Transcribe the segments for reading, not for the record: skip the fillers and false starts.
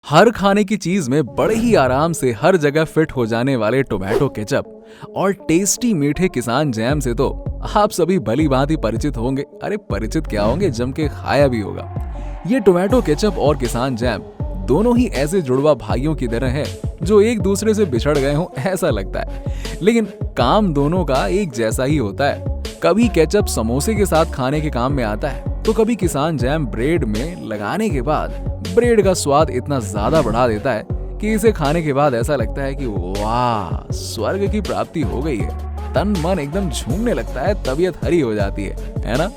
हर खाने की चीज में बड़े ही आराम से हर जगह फिट हो जाने वाले टोमेटो केचप और टेस्टी मीठे किसान जैम से तो आप सभी भली भांति परिचित होंगे। अरे परिचित क्या होंगे, जम के खाया भी होगा। ये टोमेटो केचप और किसान जैम दोनों ही ऐसे जुड़वा भाइयों की तरह है जो एक दूसरे से बिछड़ गए हों ऐसा लगता है, लेकिन काम दोनों का एक जैसा ही होता है। कभी केचप समोसे के साथ खाने के काम में आता है तो कभी किसान जैम ब्रेड में लगाने के बाद ब्रेड का स्वाद इतना ज्यादा बढ़ा देता है कि इसे खाने के बाद ऐसा लगता है कि वाह, स्वर्ग की प्राप्ति हो गई है। तन मन एकदम झूमने लगता है, तबीयत हरी हो जाती है ना।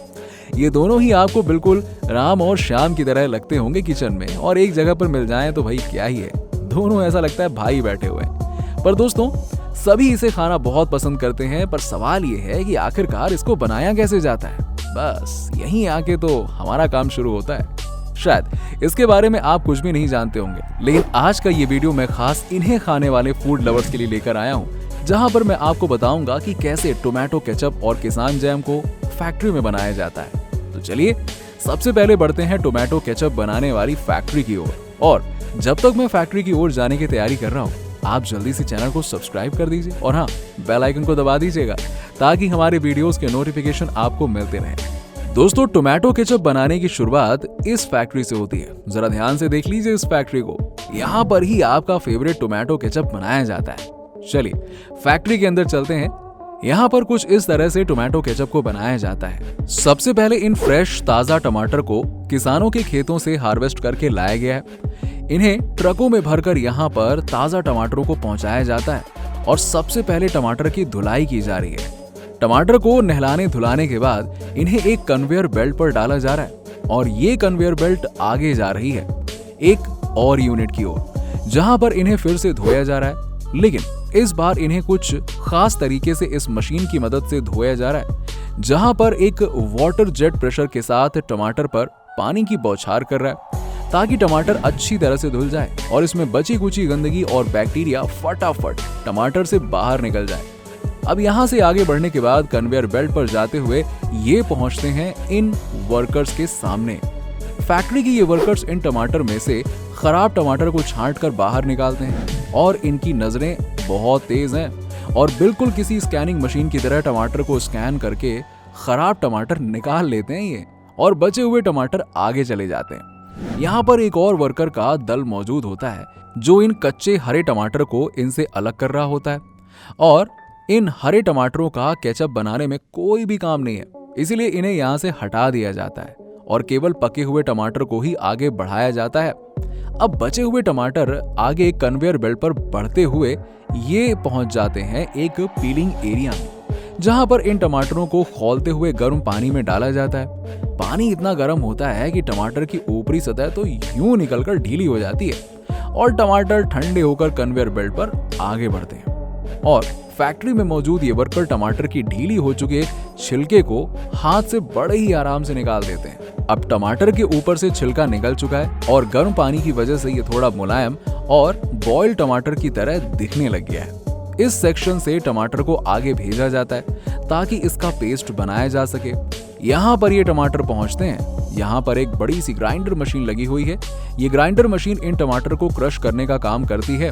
ये दोनों ही आपको बिल्कुल राम और श्याम की तरह लगते होंगे किचन में, और एक जगह पर मिल जाएं तो भाई क्या ही है, दोनों ऐसा लगता है भाई बैठे हुए हैं। पर दोस्तों, सभी इसे खाना बहुत पसंद करते हैं, पर सवाल ये है कि आखिरकार इसको बनाया कैसे जाता है। बस यहीं आके तो हमारा काम शुरू होता है। शायद इसके बारे में आप कुछ भी नहीं जानते होंगे, लेकिन आज का ये वीडियो मैं खास इन्हें खाने वाले फूड लवर्स के लिए लेकर आया हूँ, जहाँ पर मैं आपको बताऊंगा कि कैसे टोमेटो केचप और किसान जैम को फैक्ट्री में बनाया जाता है। तो चलिए सबसे पहले बढ़ते हैं टोमेटो केचप बनाने वाली फैक्ट्री की ओर। और जब तक मैं फैक्ट्री की ओर जाने की तैयारी कर रहा हूँ, आप जल्दी से चैनल को सब्सक्राइब कर दीजिए और हाँ, बेल आइकन को दबा दीजिएगा ताकि हमारे वीडियोस के नोटिफिकेशन आपको मिलते रहें। दोस्तों, टोमेटो केचप बनाने की शुरुआत इस फैक्ट्री से होती है। जरा ध्यान से देख लीजिए इस फैक्ट्री को, यहाँ पर ही आपका फेवरेट टोमेटो केचप बनाया जाता है। चलिए फैक्ट्री के अंदर चलते हैं। यहाँ पर कुछ इस तरह से टोमेटो केचप को बनाया जाता है। सबसे पहले इन फ्रेश ताजा टमाटर को किसानों के खेतों से हार्वेस्ट करके लाया गया है। इन्हें ट्रकों में भरकर यहाँ पर ताजा टमाटरों को पहुंचाया जाता है और सबसे पहले टमाटर की धुलाई की जा रही है। टमाटर को नहलाने धुलाने के बाद इन्हें एक कन्वेयर बेल्ट पर डाला जा रहा है और ये कन्वेयर बेल्ट आगे जा रही है एक और यूनिट की ओर, जहां पर इन्हें फिर से धोया जा रहा है। लेकिन इस बार इन्हें कुछ खास तरीके से इस मशीन की मदद से धोया जा रहा है, जहां पर एक वाटर जेट प्रेशर के साथ टमाटर पर पानी की बौछार कर रहा है ताकि टमाटर अच्छी तरह से धुल जाए और इसमें बची कुची गंदगी और बैक्टीरिया फटाफट टमाटर से बाहर निकल जाए। अब यहाँ से आगे बढ़ने के बाद कन्वेयर बेल्ट पर जाते हुए ये पहुंचते हैं इन वर्कर्स के सामने। फैक्ट्री के ये वर्कर्स इन टमाटर में से खराब टमाटर को छांट कर बाहर निकालते हैं और इनकी नजरें बहुत तेज हैं और बिल्कुल किसी स्कैनिंग मशीन की तरह टमाटर को स्कैन करके खराब टमाटर निकाल लेते हैं ये, और बचे हुए टमाटर आगे चले जाते हैं। यहाँ पर एक और वर्कर का दल मौजूद होता है जो इन कच्चे हरे टमाटर को इनसे अलग कर रहा होता है, और इन हरे टमाटरों का केचप बनाने में कोई भी काम नहीं है, इसीलिए इन्हें यहाँ से हटा दिया जाता है और केवल पके हुए टमाटर को ही आगे बढ़ाया जाता है। अब बचे हुए टमाटर आगे कन्वेयर बेल्ट पर बढ़ते हुए ये पहुंच जाते हैं एक पीलिंग एरिया में, जहां पर इन टमाटरों को खौलते हुए गर्म पानी में डाला जाता है। पानी इतना गर्म होता है कि टमाटर की ऊपरी सतह तो यूं निकलकर ढीली हो जाती है और टमाटर ठंडे होकर कन्वेयर बेल्ट पर आगे बढ़ते हैं। और फैक्ट्री में मौजूद ये वर्कर टमाटर की ढीली हो चुके छिलके को हाथ से बड़े ही आराम से निकाल देते हैं। अब टमाटर के ऊपर से छिलका निकल चुका है और गर्म पानी की वजह से ये थोड़ा मुलायम और बॉइल्ड टमाटर की तरह दिखने लग गया है। इस सेक्शन से टमाटर को आगे भेजा जाता है ताकि इसका पेस्ट बनाया जा सके। यहाँ पर ये टमाटर पहुँचते हैं। यहाँ पर एक बड़ी सी ग्राइंडर मशीन लगी हुई है। ये ग्राइंडर मशीन इन टमाटर को क्रश करने का काम करती है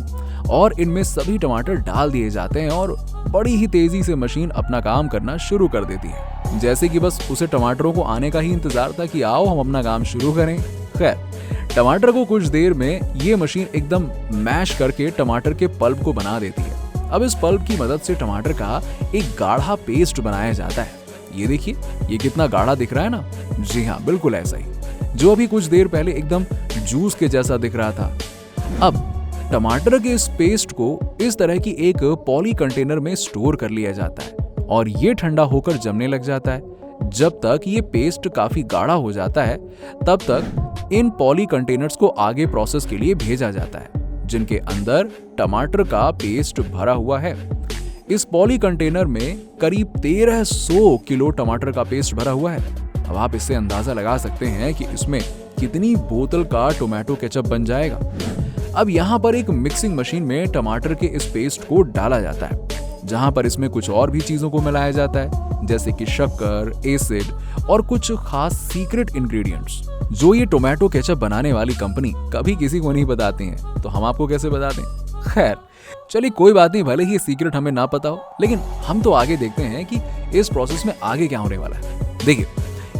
और इनमें सभी टमाटर डाल दिए जाते हैं और बड़ी ही तेजी से मशीन अपना काम करना शुरू कर देती है, जैसे कि बस उसे टमाटरों को आने का ही इंतजार था कि आओ हम अपना काम शुरू करें। खैर, टमाटर को कुछ देर में ये मशीन एकदम मैश करके टमाटर के पल्प को बना देती है। अब इस पल्प की मदद से टमाटर का एक गाढ़ा पेस्ट बनाया जाता है। ये देखिए, ये कितना गाढ़ा दिख रहा है ना। जी हाँ, बिल्कुल ऐसा ही, जो अभी कुछ देर पहले एकदम जूस के जैसा दिख रहा था। अब टमाटर के इस पेस्ट को इस तरह की एक पॉली कंटेनर में स्टोर कर लिया जाता है और ये ठंडा होकर जमने लग जाता है। जब तक ये पेस्ट काफी गाढ़ा हो जाता है, तब तक इन पॉली कंटेनर्स को आगे प्रोसेस के लिए भेजा जाता है, जिनके अंदर टमाटर का पेस्ट भरा हुआ है। इस पॉली कंटेनर में करीब 1300 किलो टमाटर का पेस्ट भरा हुआ है। अब आप इससे अंदाजा लगा सकते हैं कि इसमें कितनी बोतल का टोमेटो केचप बन जाएगा। अब यहाँ पर एक मिक्सिंग मशीन में टमाटर के इस पेस्ट को डाला जाता है, जहां पर इसमें कुछ और भी चीजों को मिलाया जाता है, जैसे कि शक्कर, एसिड और कुछ खास सीक्रेट इंग्रेडिएंट्स जो ये टोमेटो केचप बनाने वाली कंपनी कभी किसी को नहीं बताती है। तो हम आपको कैसे बता दें? खैर चलिए कोई बात नहीं, भले ही ये सीक्रेट हमें ना पता हो, लेकिन हम तो आगे देखते हैं कि इस प्रोसेस में आगे क्या होने वाला है। देखिए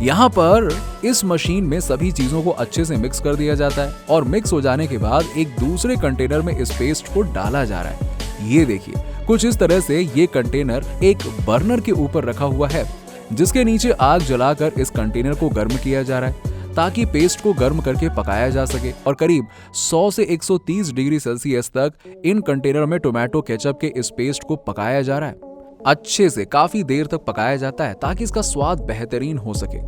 यहाँ पर इस मशीन में सभी चीजों को अच्छे से मिक्स कर दिया जाता है और मिक्स हो जाने के बाद एक दूसरे कंटेनर में इस पेस्ट को डाला जा रहा है। ये देखिए कुछ इस तरह से ये कंटेनर एक बर्नर के ऊपर रखा हुआ है, जिसके नीचे आग जलाकर इस कंटेनर को गर्म किया जा रहा है ताकि पेस्ट को गर्म करके पकाया जा सके। और करीब 100 से 130 डिग्री सेल्सियस तक इन कंटेनर में टोमेटो केचप के इस पेस्ट को पकाया जा रहा है। अच्छे से काफी देर तक पकाया जाता है ताकि इसका स्वाद बेहतरीन हो सके।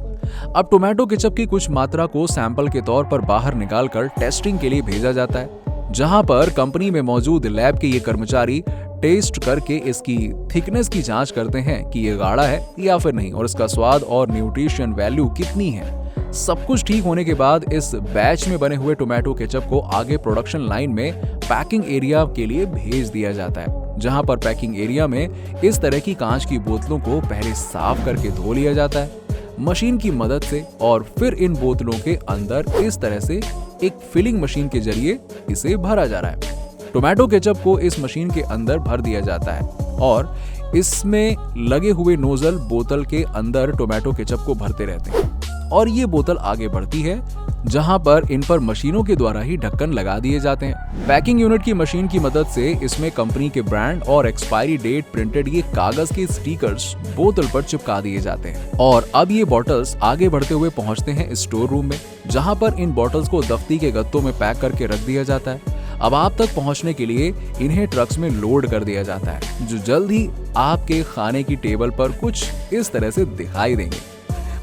अब टोमेटो केचप की कुछ मात्रा को सैंपल के तौर पर बाहर निकालकर टेस्टिंग के लिए भेजा जाता है, जहां पर कंपनी में मौजूद लैब के ये कर्मचारी टेस्ट करके इसकी थिकनेस की जांच करते हैं कि ये गाढ़ा है या फिर नहीं, और इसका स्वाद और न्यूट्रिशन वैल्यू कितनी है। सब कुछ ठीक होने के बाद इस बैच में बने हुए टोमेटो केचप को आगे प्रोडक्शन लाइन में पैकिंग एरिया के लिए भेज दिया जाता है, जहां पर पैकिंग एरिया में इस तरह की कांच की बोतलों को पहले साफ करके धो लिया जाता है मशीन की मदद से, और फिर इन बोतलों के अंदर इस तरह से एक फिलिंग मशीन के जरिए इसे भरा जा रहा है। टोमेटो केचप को इस मशीन के अंदर भर दिया जाता है और इसमें लगे हुए नोजल बोतल के अंदर टोमेटो केचप को भरते रहते हैं और ये बोतल आगे बढ़ती है, जहां पर इन पर मशीनों के द्वारा ही ढक्कन लगा दिए जाते हैं। पैकिंग यूनिट की मशीन की मदद से इसमें कंपनी के ब्रांड और एक्सपायरी डेट प्रिंटेड ये कागज के स्टिकर्स बोतल पर चिपका दिए जाते हैं। और अब ये बॉटल्स आगे बढ़ते हुए पहुंचते हैं स्टोर रूम में, जहां पर इन बॉटल्स को दफ्ती के गत्तों में पैक करके रख दिया जाता है। अब आप तक पहुंचने के लिए इन्हें ट्रक्स में लोड कर दिया जाता है, जो जल्द ही आपके खाने की टेबल पर कुछ इस तरह से दिखाई देंगे।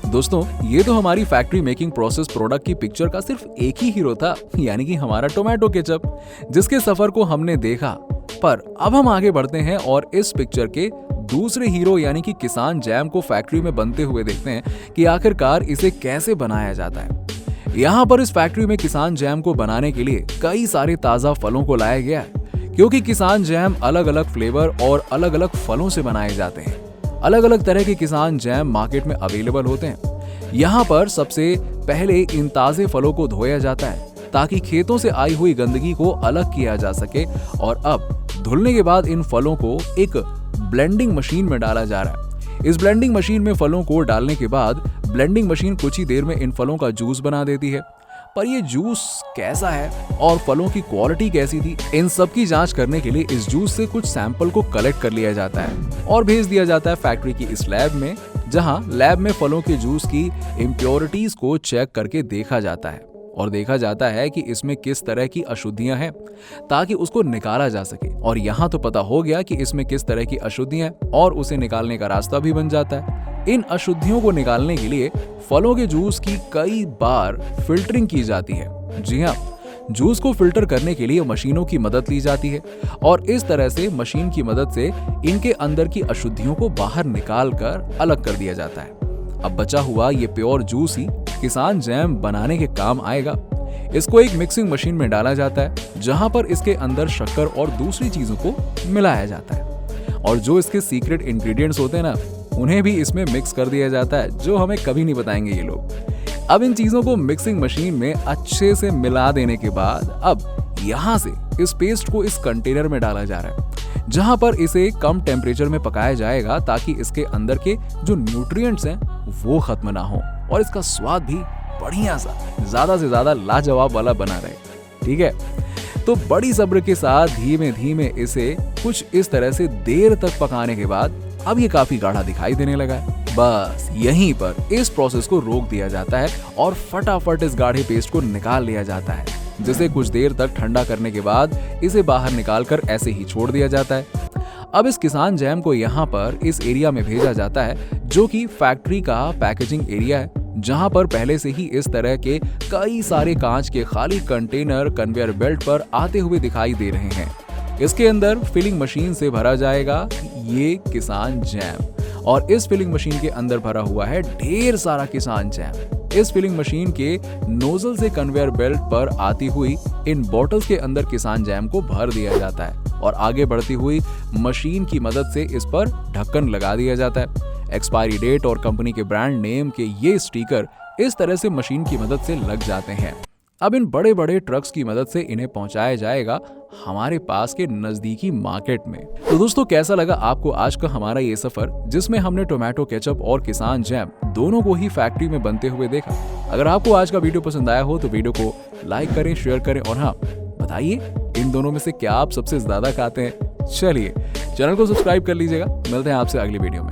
दोस्तों ये तो हमारी फैक्ट्री मेकिंग प्रोसेस प्रोडक्ट की पिक्चर का सिर्फ एक ही हीरो था, यानी कि हमारा टोमेटो केचप, जिसके सफर को हमने देखा। पर अब हम आगे बढ़ते हैं और इस पिक्चर के दूसरे हीरो यानी कि किसान जैम को फैक्ट्री में बनते हुए देखते हैं कि आखिरकार इसे कैसे बनाया जाता है। यहाँ पर इस फैक्ट्री में किसान जैम को बनाने के लिए कई सारे ताजा फलों को लाया गया है, क्योंकि किसान जैम अलग अलग फ्लेवर और अलग अलग फलों से बनाए जाते हैं। अलग अलग तरह के किसान जैम मार्केट में अवेलेबल होते हैं। यहाँ पर सबसे पहले इन ताजे फलों को धोया जाता है ताकि खेतों से आई हुई गंदगी को अलग किया जा सके, और अब धुलने के बाद इन फलों को एक ब्लेंडिंग मशीन में डाला जा रहा है। इस ब्लेंडिंग मशीन में फलों को डालने के बाद ब्लेंडिंग मशीन कुछ ही देर में इन फलों का जूस बना देती है। पर ये जूस कैसा है और फलों की क्वालिटी कैसी थी, इन सब की जांच करने के लिए इस जूस से कुछ सैंपल को कलेक्ट कर लिया जाता है और भेज दिया जाता है फैक्ट्री की इस लैब में, जहां लैब में फलों के जूस की इम्प्योरिटीज को चेक करके देखा जाता है और देखा जाता है कि इसमें किस तरह की अशुद्धियां हैं ताकि उसको निकाला जा सके। और यहाँ तो पता हो गया कि इसमें किस तरह की अशुद्धियां हैं और उसे निकालने का रास्ता भी बन जाता है। इन अशुद्धियों को निकालने के लिए फलों के जूस की कई बार फिल्टरिंग की जाती है। जी हाँ, जूस को फिल्टर करने के लिए मशीनों की मदद ली जाती है और इस तरह से मशीन की मदद से इनके अंदर की अशुद्धियों को बाहर निकाल कर अलग कर दिया जाता है। अब बचा हुआ ये प्योर जूस ही किसान जैम बनाने के काम आएगा। इसको एक मिक्सिंग मशीन में डाला जाता है, जहां पर इसके अंदर शक्कर और दूसरी चीजों को मिलाया जाता है और जो इसके सीक्रेट इंग्रेडिएंट्स होते हैं ना, उन्हें भी इसमें मिक्स कर दिया जाता है, जो हमें कभी नहीं बताएंगे ये लोग। अब इन चीजों को मिक्सिंग मशीन में अच्छे से मिला देने के बाद अब यहाँ से इस पेस्ट को इस कंटेनर में डाला जा रहा है, जहां पर इसे कम टेम्परेचर में पकाया जाएगा ताकि इसके अंदर के जो न्यूट्रिएंट्स हैं वो खत्म ना हो और इसका स्वाद भी बढ़िया सा ज्यादा से ज्यादा लाजवाब वाला बना रहे। ठीक है, तो बड़ी सब्र के साथ धीमे धीमे इसे कुछ इस तरह से देर तक पकाने के बाद अब ये काफी गाढ़ा दिखाई देने लगा है। बस यहीं पर इस प्रोसेस को रोक दिया जाता है और फटाफट इस गाढ़े पेस्ट को निकाल लिया जाता है, जिसे कुछ देर तक ठंडा करने के बाद इसे बाहर निकालकर ऐसे ही छोड़ दिया जाता है। अब इस किसान जैम को यहाँ पर इस एरिया में भेजा जाता है, जो कि फैक्ट्री का पैकेजिंग एरिया है, जहां पर पहले से ही इस तरह के कई सारे कांच के खाली कंटेनर कन्वेयर बेल्ट पर आते हुए दिखाई दे रहे हैं। इसके अंदर फिलिंग मशीन से भरा जाएगा ये किसान जैम और इस फिलिंग मशीन के अंदर भरा हुआ है ढेर सारा किसान जैम। इस फिलिंग मशीन के नोजल से कन्वेयर बेल्ट पर आती हुई इन बॉटल्स के अंदर किसान जैम को भर दिया जाता है और आगे बढ़ती हुई मशीन की मदद से इस पर ढक्कन लगा दिया जाता है। एक्सपायरी डेट और कंपनी के ब्रांड नेम के ये स्टिकर इस तरह से मशीन की मदद से लग जाते हैं। अब इन बड़े बड़े ट्रक्स की मदद से इन्हें पहुंचाया जाएगा हमारे पास के नजदीकी मार्केट में। तो दोस्तों, कैसा लगा आपको आज का हमारा ये सफर, जिसमें हमने टोमेटो केचप और किसान जैम दोनों को ही फैक्ट्री में बनते हुए देखा। अगर आपको आज का वीडियो पसंद आया हो तो वीडियो को लाइक करें, शेयर करें और हाँ, बताइए इन दोनों में से क्या आप सबसे ज्यादा खाते हैं। चलिए, चैनल को सब्सक्राइब कर लीजिएगा। मिलते हैं आपसे अगली वीडियो में।